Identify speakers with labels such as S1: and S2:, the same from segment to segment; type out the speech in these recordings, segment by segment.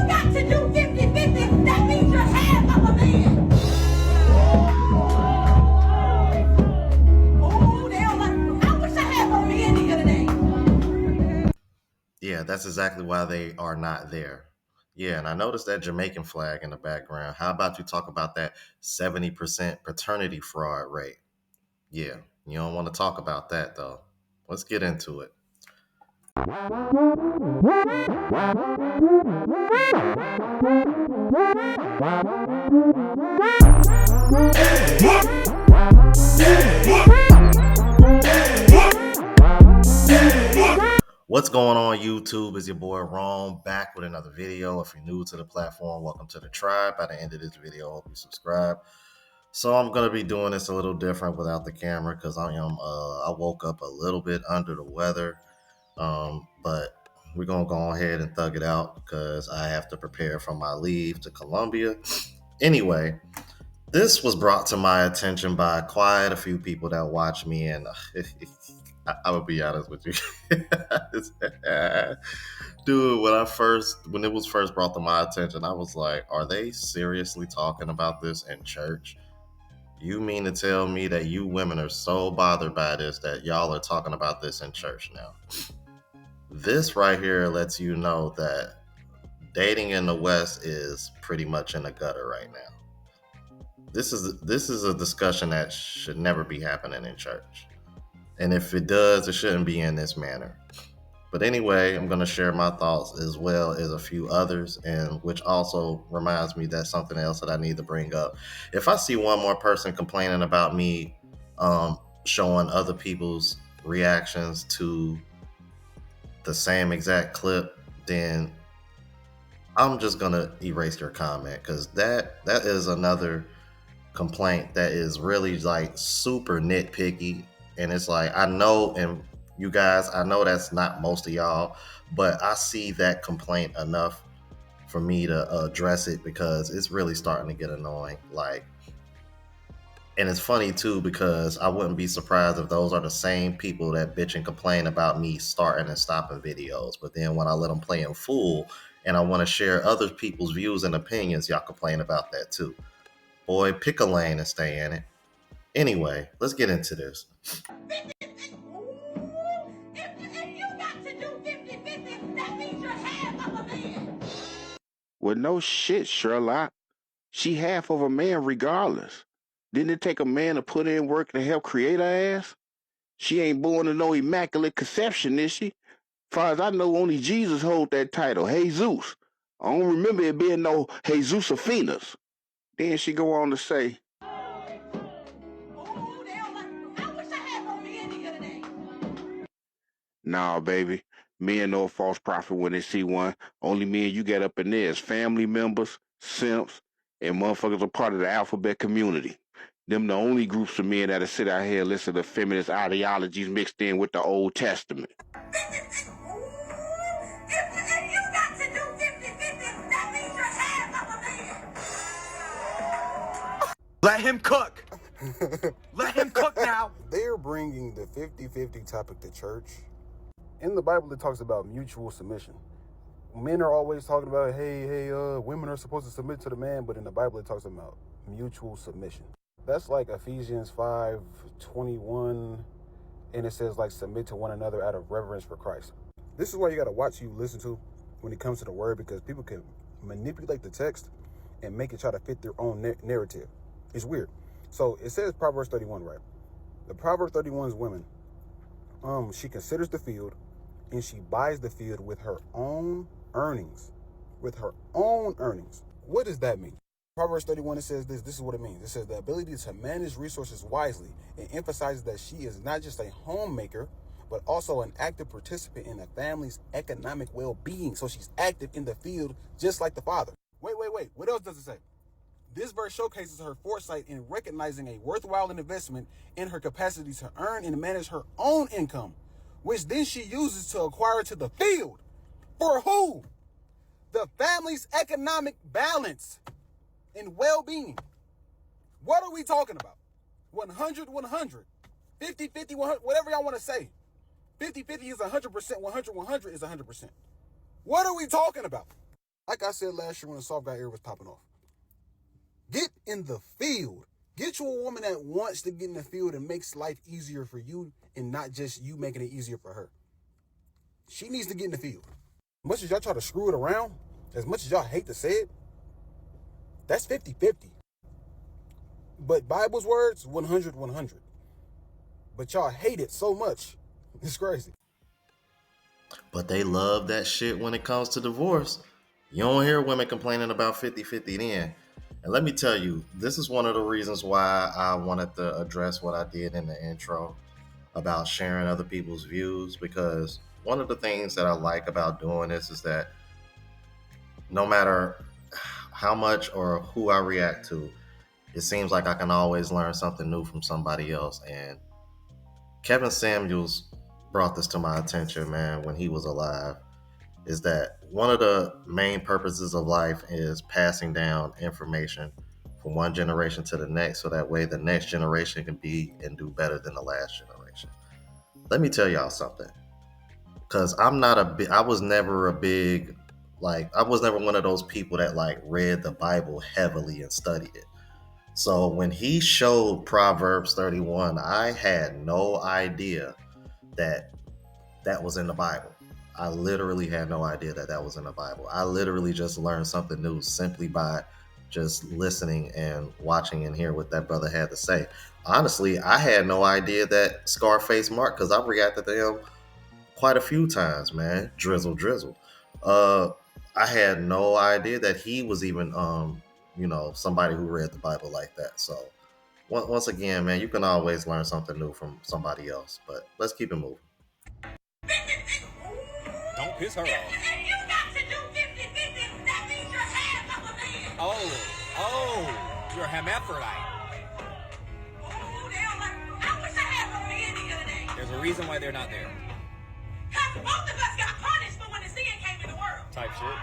S1: you got to do 50-50, that means you're half of a man. Oh, they don't like, I wish I had more men here today.
S2: Yeah, that's exactly why they are not there. Yeah, and I noticed that Jamaican flag in the background. How about you talk about that 70% paternity fraud rate? Yeah, you don't want to talk about that though. Let's get into it. What's going on YouTube? Is your boy Rome back with another video. If you're new to the platform, welcome to the tribe. By the end of this video, I hope you subscribe. So I'm gonna be doing this a little different without the camera because I woke up a little bit under the weather. But we're gonna go ahead and thug it out because I have to prepare for my leave to Colombia. Anyway, this was brought to my attention by quite a few people that watch me, and I will be honest with you. Dude, when it was first brought to my attention, I was like, are they seriously talking about this in church? You mean to tell me that you women are so bothered by this that y'all are talking about this in church now? This right here lets you know that dating in the West is pretty much in the gutter right now. This is a discussion that should never be happening in church. And if it does, it shouldn't be in this manner. But anyway, I'm going to share my thoughts as well as a few others, and which also reminds me that something else that I need to bring up. If I see one more person complaining about me showing other people's reactions to the same exact clip, then I'm just going to erase your comment because that is another complaint that is really like super nitpicky. And it's like, I know, and you guys, I know that's not most of y'all, but I see that complaint enough for me to address it because it's really starting to get annoying. Like, and it's funny too because I wouldn't be surprised if those are the same people that bitch and complain about me starting and stopping videos. But then when I let them play in full and I want to share other people's views and opinions, y'all complain about that too. Boy, pick a lane and stay in it. Anyway, let's get into this.
S1: If you got to do 50-50, that means you're half of a man.
S3: Well, no shit, Sherlock. She half of a man regardless. Didn't it take a man to put in work to help create her ass? She ain't born to no immaculate conception, is she? Far as I know, only Jesus hold that title, Jesus. I don't remember it being no Jesus Athenas. Then she go on to say,
S1: Oh, they don't like, I wish I had more men here today.
S3: nah, baby. Men know a false prophet when they see one. Only men you get up in there is family members, simps, and motherfuckers a part of the alphabet community. Them the only groups of men that'll sit out here and listen to feminist ideologies mixed in with the Old Testament.
S1: If you got to do 50-50, that means you're half of a man.
S4: Let him cook. Let him cook now.
S5: They're bringing the 50-50 topic to church. In the Bible, it talks about mutual submission. Men are always talking about, women are supposed to submit to the man, but in the Bible, it talks about mutual submission. That's like Ephesians 5:21, and it says like submit to one another out of reverence for Christ. This is why you got to watch who you listen to when it comes to the word, because people can manipulate the text and make it try to fit their own narrative. It's weird. So it says Proverbs 31, right? The Proverbs 31's women, she considers the field and she buys the field with her own earnings. With her own earnings. What does that mean? Proverbs 31, it says this is what it means. It says the ability to manage resources wisely. It emphasizes that she is not just a homemaker, but also an active participant in a family's economic well-being. So she's active in the field just like the father. Wait. What else does it say? This verse showcases her foresight in recognizing a worthwhile investment in her capacity to earn and manage her own income, which then she uses to acquire to the field. For who? The family's economic balance and well-being. What are we talking about? 100, 100. 50, 50, 100, whatever y'all want to say. 50, 50 is 100%. 100, 100 is 100%. What are we talking about? Like I said last year when the soft guy era was popping off. Get in the field. Get you a woman that wants to get in the field and makes life easier for you and not just you making it easier for her. She needs to get in the field. As much as y'all try to screw it around, as much as y'all hate to say it, that's 50-50. But Bible's words, 100-100. But y'all hate it so much. It's crazy.
S2: But they love that shit when it comes to divorce. You don't hear women complaining about 50-50 then. And let me tell you, this is one of the reasons why I wanted to address what I did in the intro about sharing other people's views, because one of the things that I like about doing this is that no matter how much or who I react to, it seems like I can always learn something new from somebody else. And Kevin Samuels brought this to my attention, man, when he was alive, is that one of the main purposes of life is passing down information from one generation to the next, so that way the next generation can be and do better than the last generation. Let me tell y'all something, because I was never a big, I was never one of those people that like read the Bible heavily and studied it. So when he showed Proverbs 31, I had no idea that that was in the Bible. I literally had no idea that that was in the Bible. I literally just learned something new simply by just listening and watching and hear what that brother had to say. Honestly, I had no idea that Scarface Mark, because I've reacted to him quite a few times, man. Drizzle, drizzle. Uh, I had no idea that he was even, somebody who read the Bible like that. So, once again, man, you can always learn something new from somebody else. But let's keep it moving.
S4: Don't piss her off.
S1: If you got to do 50-50, that means you're half of a man.
S4: You're a hermaphrodite.
S1: Ooh, they don't like, I wish I had a man the other day.
S4: There's a reason why they're not there.
S1: Because both of us got punished for when the sin came in the world.
S4: Type shit.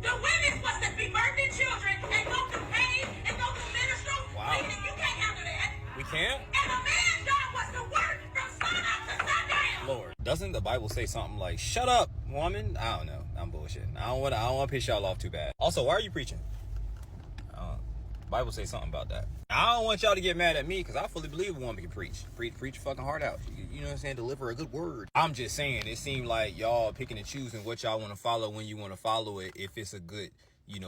S1: The women supposed to be birthing children and go through pain and go through menstrual
S4: Wow.
S1: bleeding. You can't handle that.
S4: We can't?
S1: And a man's job was to work from sun up to sundown.
S4: Lord. Doesn't the Bible say something like, shut up, woman? I don't know. I'm bullshitting. I don't want to piss y'all off too bad. Also, why are you preaching? Bible say something about that. I don't want y'all to get mad at me, because I fully believe a woman can preach your fucking heart out. You know what I'm saying? Deliver a good word. I'm just saying, it seemed like y'all picking and choosing what y'all want to follow when you want to follow it, if it's a good,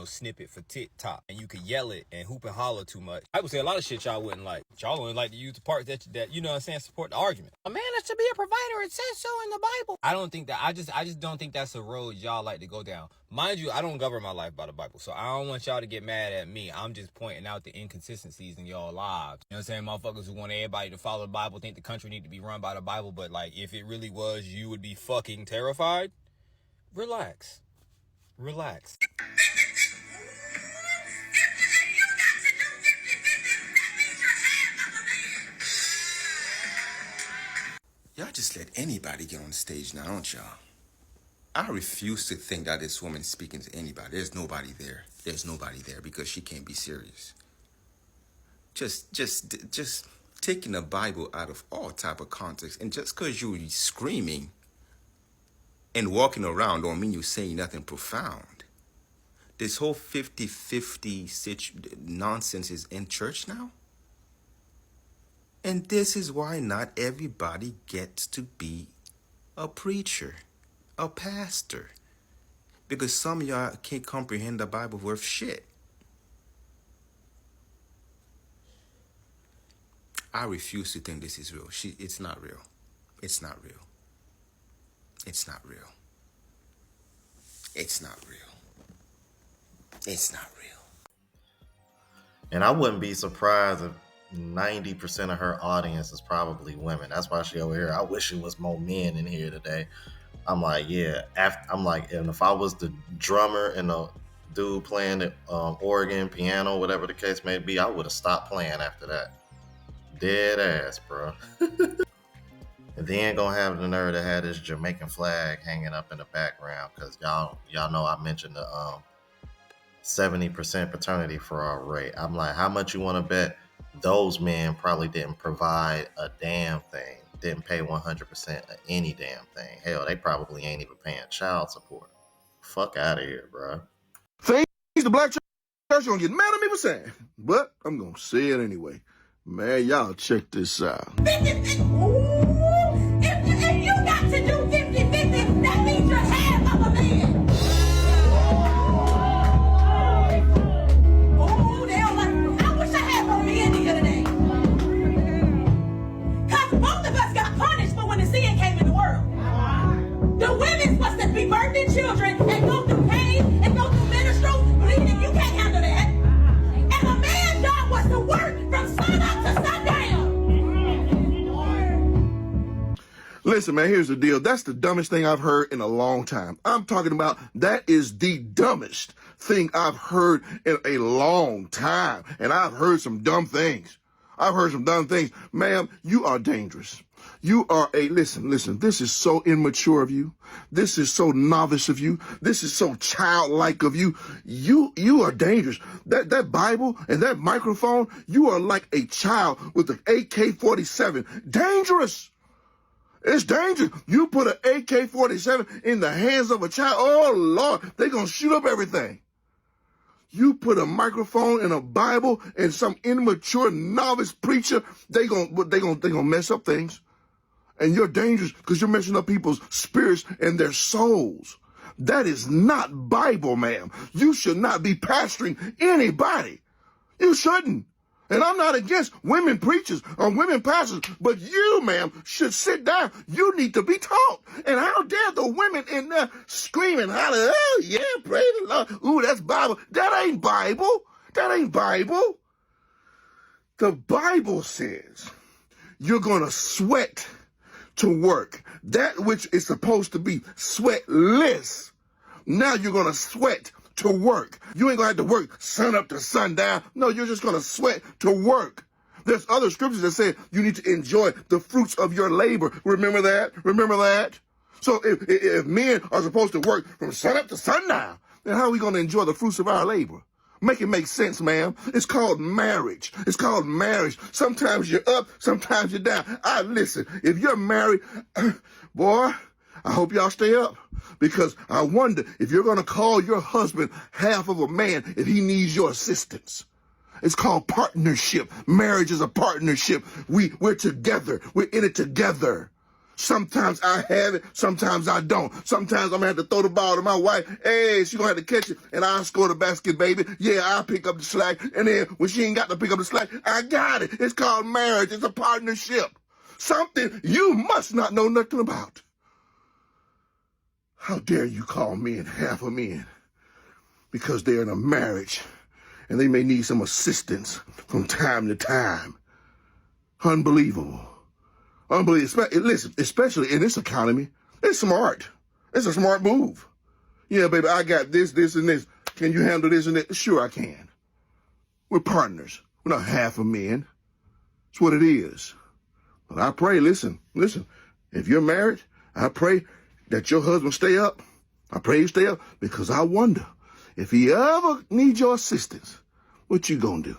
S4: snippet for TikTok, and you could yell it and hoop and holler too much. I would say a lot of shit y'all wouldn't like. Y'all wouldn't like to use the parts that you know what I'm saying, support the argument. A man is to be a provider. It says so in the Bible. I don't think that. I just don't think that's a road y'all like to go down. Mind you, I don't govern my life by the Bible, so I don't want y'all to get mad at me. I'm just pointing out the inconsistencies in y'all lives. You know what I'm saying? Motherfuckers who want everybody to follow the Bible think the country need to be run by the Bible, but like, if it really was, you would be fucking terrified. Relax. Relax.
S6: Y'all just let anybody get on the stage now, don't y'all? I refuse to think that this woman's speaking to anybody. There's nobody there. There's nobody there because she can't be serious. Just taking the Bible out of all type of context, and just because you're screaming and walking around don't mean you're saying nothing profound. This whole 50-50 nonsense is in church now. And this is why not everybody gets to be a preacher, a pastor. Because some of y'all can't comprehend the Bible worth shit. I refuse to think this is real. It's not real. It's not real. It's not real. It's not real. It's not real.
S2: And I wouldn't be surprised if 90% of her audience is probably women. That's why she over here. I wish it was more men in here today. I'm like, yeah. And if I was the drummer and the dude playing the organ, piano, whatever the case may be, I would have stopped playing after that. Dead ass, bro. And then gonna have the nerve to have this Jamaican flag hanging up in the background, because y'all know I mentioned the 70% paternity for our rate. I'm like, how much you want to bet those men probably didn't provide a damn thing, didn't pay 100% of any damn thing. Hell, they probably ain't even paying child support. Fuck out of here, bro.
S7: the black church gonna get mad at me for saying, but I'm gonna say it anyway. Man, y'all check this out.
S1: If you got to do 50-50, that means you're half of a man. Oh, they don't like, I wish I had more men here today. Because both of us got punished for when the sin came in the world. The women must be birthing children and go through pain and go through menstrual bleeding. You can't handle that. And a man's job was to work from sun up to sundown.
S7: Listen, man, here's the deal. That's the dumbest thing I've heard in a long time. I'm talking about that is the dumbest thing I've heard in a long time. And I've heard some dumb things. Ma'am, you are dangerous. You are listen, this is so immature of you. This is so novice of you. This is so childlike of you. You are dangerous. That Bible and that microphone, you are like a child with an AK-47. Dangerous. It's dangerous. You put an AK-47 in the hands of a child, oh Lord, they're gonna shoot up everything. You put a microphone in a Bible and some immature novice preacher, they gonna mess up things. And you're dangerous because you're messing up people's spirits and their souls. That is not Bible, ma'am. You should not be pastoring anybody. You shouldn't. And I'm not against women preachers or women pastors, but you, ma'am, should sit down. You need to be taught. And how dare the women in there screaming, hollering, oh, yeah, praise the Lord. Ooh, that's Bible. That ain't Bible. That ain't Bible. The Bible says you're going to sweat to work. That which is supposed to be sweatless. Now you're going to sweat to work. You ain't gonna have to work sun up to sundown. No, you're just gonna sweat to work. There's other scriptures that say you need to enjoy the fruits of your labor. Remember that? Remember that? So if men are supposed to work from sun up to sundown, then how are we gonna enjoy the fruits of our labor? Make it make sense, ma'am. It's called marriage. It's called marriage. Sometimes you're up, sometimes you're down. Listen, if you're married, boy, I hope y'all stay up, because I wonder if you're going to call your husband half of a man if he needs your assistance. It's called partnership. Marriage is a partnership. We're together. We're in it together. Sometimes I have it. Sometimes I don't. Sometimes I'm going to have to throw the ball to my wife. Hey, she's going to have to catch it, and I'll score the basket, baby. Yeah, I'll pick up the slack. And then when she ain't got to pick up the slack, I got it. It's called marriage. It's a partnership. Something you must not know nothing about. How dare you call men half a men because they're in a marriage and they may need some assistance from time to time. Unbelievable. Unbelievable. Listen, especially in this economy, it's smart. It's a smart move. Yeah, baby, I got this, and this. Can you handle this and that? Sure, I can. We're partners. We're not half a men. It's what it is. But I pray, listen, if you're married, I pray that your husband stay up. I pray you stay up, because I wonder if he ever needs your assistance, what you gonna do?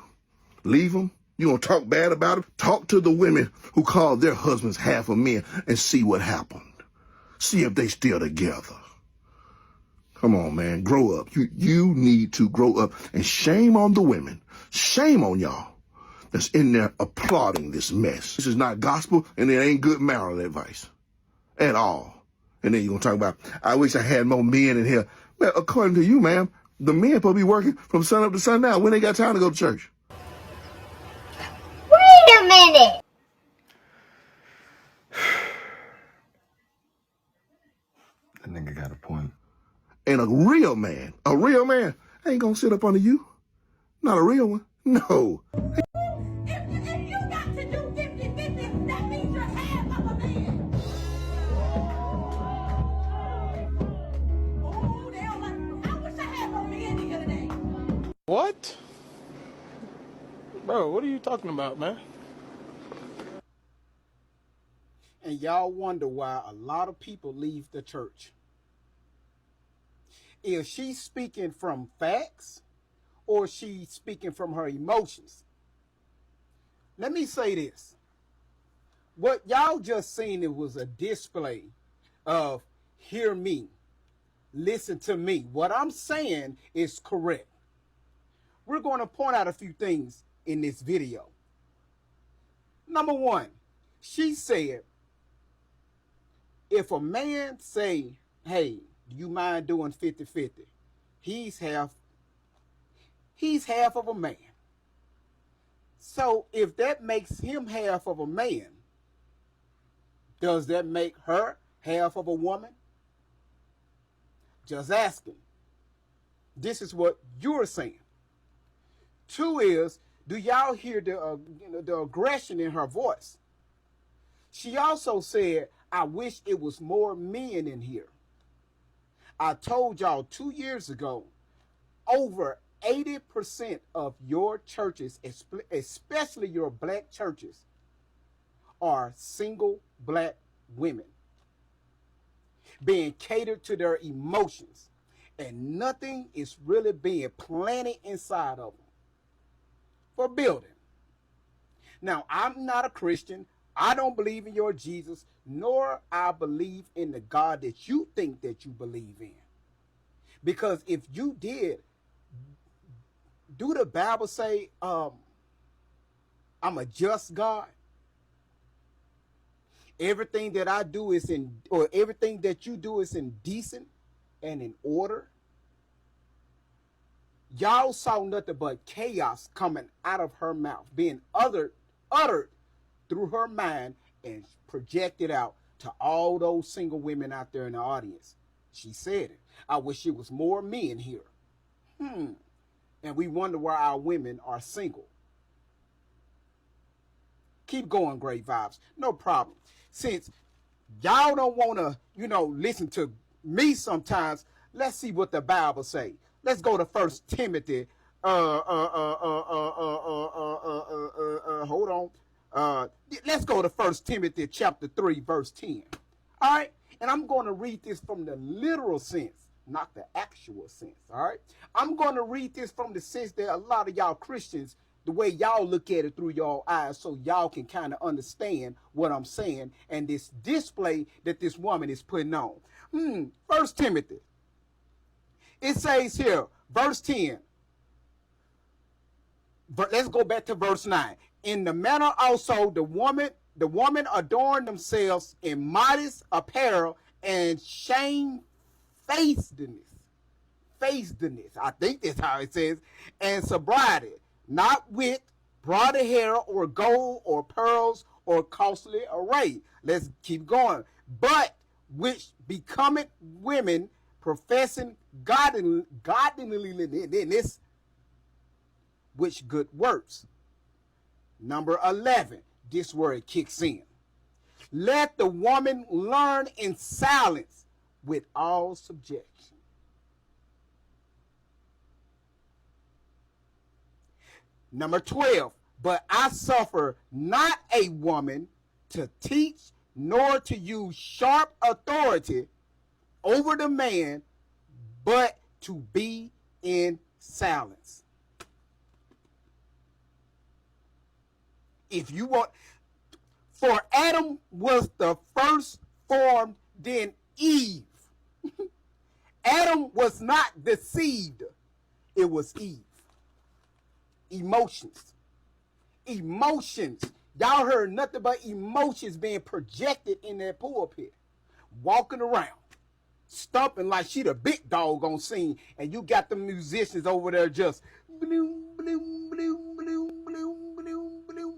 S7: Leave him? You gonna talk bad about him? Talk to the women who call their husbands half a men and see what happened. See if they still together. Come on, man, grow up. You need to grow up. And shame on the women. Shame on y'all that's in there applauding this mess. This is not gospel, and it ain't good marital advice at all. And then you're going to talk about, I wish I had more men in here. Well, according to you, ma'am, the men supposed to be working from sun up to sundown. When they got time to go to church?
S8: Wait a minute.
S5: That nigga got a point.
S7: And a real man ain't going to sit up under you. Not a real one. No.
S1: If you got to do 50-50, that means you're half of a man. Oh, they don't like, I wish I had more men here today.
S9: What? Bro, what are you talking about, man?
S10: And y'all wonder why a lot of people leave the church. Is she speaking from facts, or is she speaking from her emotions? Let me say this. What y'all just seen, it was a display of hear me, listen to me. What I'm saying is correct. we're going to point out a few things in this video. Number one, she said, if a man say, hey, do you mind doing 50-50? He's half of a man. So if that makes him half of a man, does that make her half of a woman? Just asking. This is what you're saying. Two is, do y'all hear the aggression in her voice? She also said, I wish it was more men in here. I told y'all 2 years ago, over 80% of your churches, especially your black churches, are single black women being catered to their emotions, and nothing is really being planted inside of them for building. Now, I'm not a Christian. I don't believe in your Jesus, nor I believe in the God that you think that you believe in. Because if you did, do the Bible say, I'm a just God? Everything that I do is everything that you do is indecent and in order. Y'all saw nothing but chaos coming out of her mouth, being uttered through her mind and projected out to all those single women out there in the audience. She said it. I wish it was more men here. And we wonder why our women are single. Keep going, Great Vibes. No problem. Since y'all don't want to, listen to me sometimes, let's see what the Bible say. Let's go to 1 Timothy. Hold on. Let's go to 1 Timothy chapter 3, verse 10. All right? And I'm going to read this from the literal sense, not the actual sense. All right? I'm going to read this from the sense that a lot of y'all Christians, the way y'all look at it through y'all eyes, so y'all can kind of understand what I'm saying and this display that this woman is putting on. 1 Timothy. It says here, verse 10. Let's go back to verse 9. In the manner also the woman adorn themselves in modest apparel and shamefacedness. I think that's how it says. And sobriety, not with broader hair or gold or pearls or costly array. Let's keep going. But which becometh women professing godliness, which good works. Number 11, this where it kicks in. Let the woman learn in silence with all subjection. Number 12, but I suffer not a woman to teach nor to use sharp authority over the man, but to be in silence. If you want, for Adam was the first formed, then Eve. Adam was not deceived. It was Eve. Emotions. Y'all heard nothing but emotions being projected in that pulpit. Walking around, stomping like she the big dog on scene, and you got the musicians over there just bloom, bloom, bloom, bloom, bloom, bloom, bloom.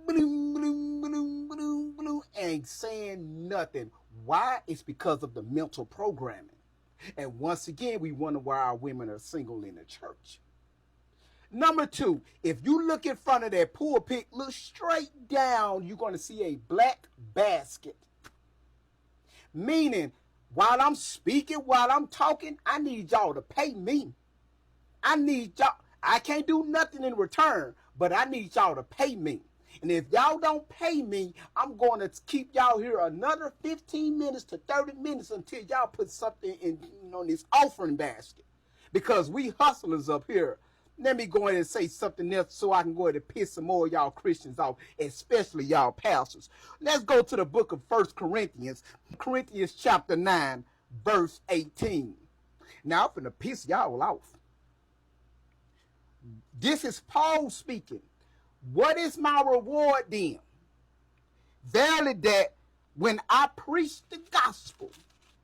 S10: Bloom, bloom, bloom, bloom, bloom, ain't saying nothing. Why? It's because of the mental programming. And once again, we wonder why our women are single in the church. Number 2, if you look in front of that pulpit, look straight down, you're going to see a black basket. Meaning, while I'm speaking, while I'm talking, I need y'all to pay me. I need y'all. I can't do nothing in return, but I need y'all to pay me. And if y'all don't pay me, I'm going to keep y'all here another 15 minutes to 30 minutes until y'all put something in this offering basket. Because we hustlers up here. Let me go ahead and say something else so I can go ahead and piss some more of y'all Christians off, especially y'all pastors. Let's go to the book of 1 Corinthians, chapter 9, verse 18. Now, I'm finna piss y'all off. This is Paul speaking. What is my reward then? Verily, that when I preach the gospel,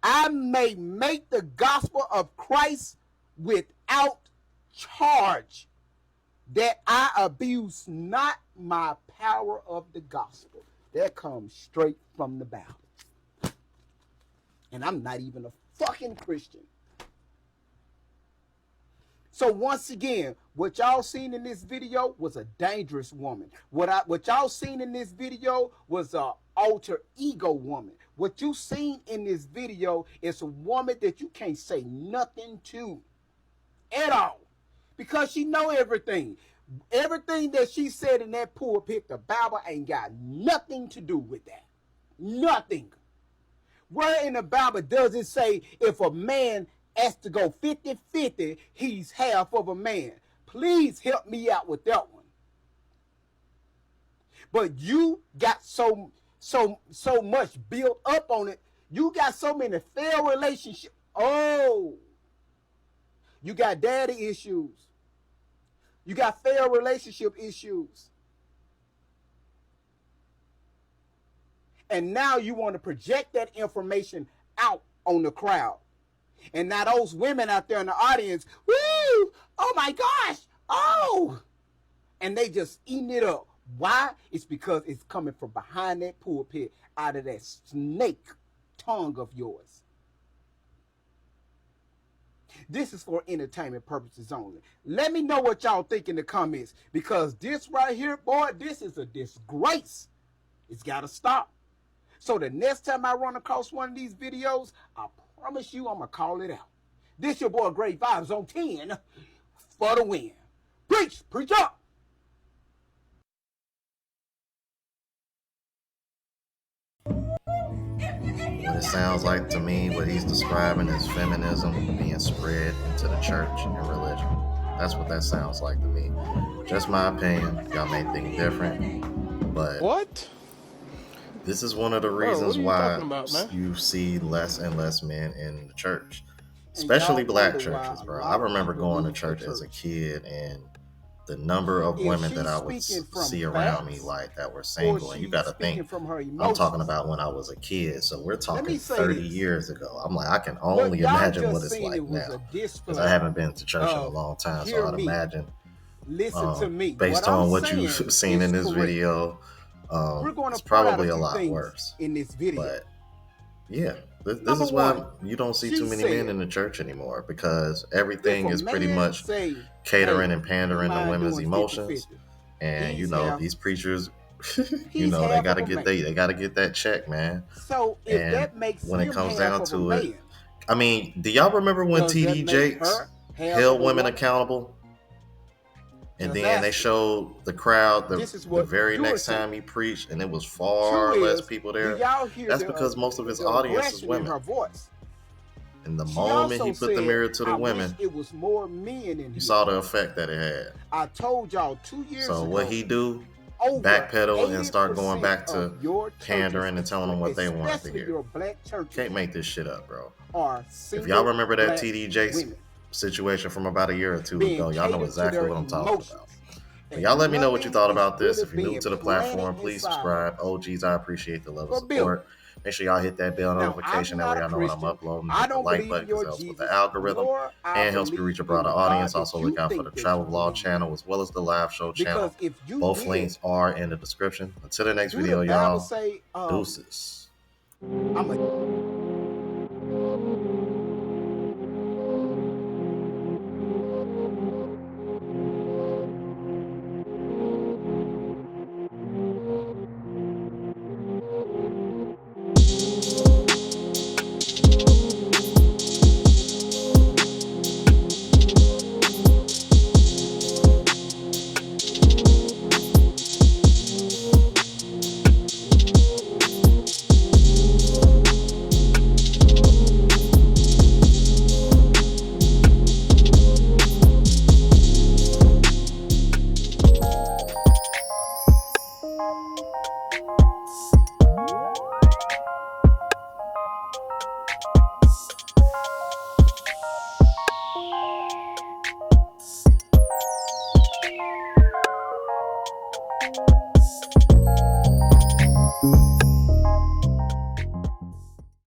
S10: I may make the gospel of Christ without charge, that I abuse not my power of the gospel. That comes straight from the Bible. And I'm not even a fucking Christian. So once again, what y'all seen in this video was a dangerous woman. What y'all seen in this video was a alter ego woman. What you seen in this video is a woman that you can't say nothing to at all, because she know everything. Everything that she said in that pulpit, the Bible ain't got nothing to do with that. Nothing. Where in the Bible does it say if a man has to go 50-50, he's half of a man? Please help me out with that one. But you got so much built up on it. You got so many failed relationships. Oh, you got daddy issues. You got failed relationship issues. And now you want to project that information out on the crowd. And now those women out there in the audience, woo, oh my gosh, oh. And they just eating it up. Why? It's because it's coming from behind that pulpit, out of that snake tongue of yours. This is for entertainment purposes only. Let me know what y'all think in the comments, because this right here, boy, this is a disgrace. It's got to stop. So the next time I run across one of these videos, I promise you I'm going to call it out. This your boy Great Vibes on 10 for the win. Preach, preach up.
S2: What it sounds like to me, what he's describing is feminism being spread into the church and religion. That's what that sounds like to me. Just my opinion. Y'all may think different, but
S9: What?
S2: this is one of the
S9: Bro,
S2: reasons
S9: what are you
S2: why
S9: talking about, man?
S2: you see less and less men in the church, especially black churches, bro. I remember going to church as a kid, and the number of women that I would see around me like that were single, and you got to think, I'm talking about when I was a kid, so we're talking 30 years ago. I'm like, I can only imagine what it's like now, because I haven't been to church in a long time, so I'd imagine, based on what you've seen in this video, it's probably a lot worse
S10: in this video.
S2: But yeah, this is why you don't see too many men in the church anymore, because everything is pretty much catering and pandering to women's emotions. 50-50. And you know, these preachers, you know, they gotta get that check, man.
S10: So if and that makes
S2: when it comes down to it, I mean, do y'all remember when TD Jakes held women accountable? And then they showed the crowd the very next time he preached, and it was far less people there. That's because most of his audience is women. And the moment he put the mirror to the women,
S10: it was more men in
S2: you saw the effect that it had.
S10: I told y'all 2 years ago.
S2: So what he do? Backpedal and start going back to pandering and telling them what they want to hear. Can't make this shit up, bro. If y'all remember that TD Jakes situation from about a year or two ago, y'all know exactly what I'm talking about. But y'all let me know what you thought about this. If you're new to the platform, please subscribe. OGs, I appreciate the love of support. Make sure y'all hit that bell notification, that way y'all know when I'm uploading. Hit the like button, because it helps with the algorithm and helps me reach a broader audience. Also look out for the travel vlog channel as well as the live show channel. Both links are in the description. Until the next video, y'all, deuces.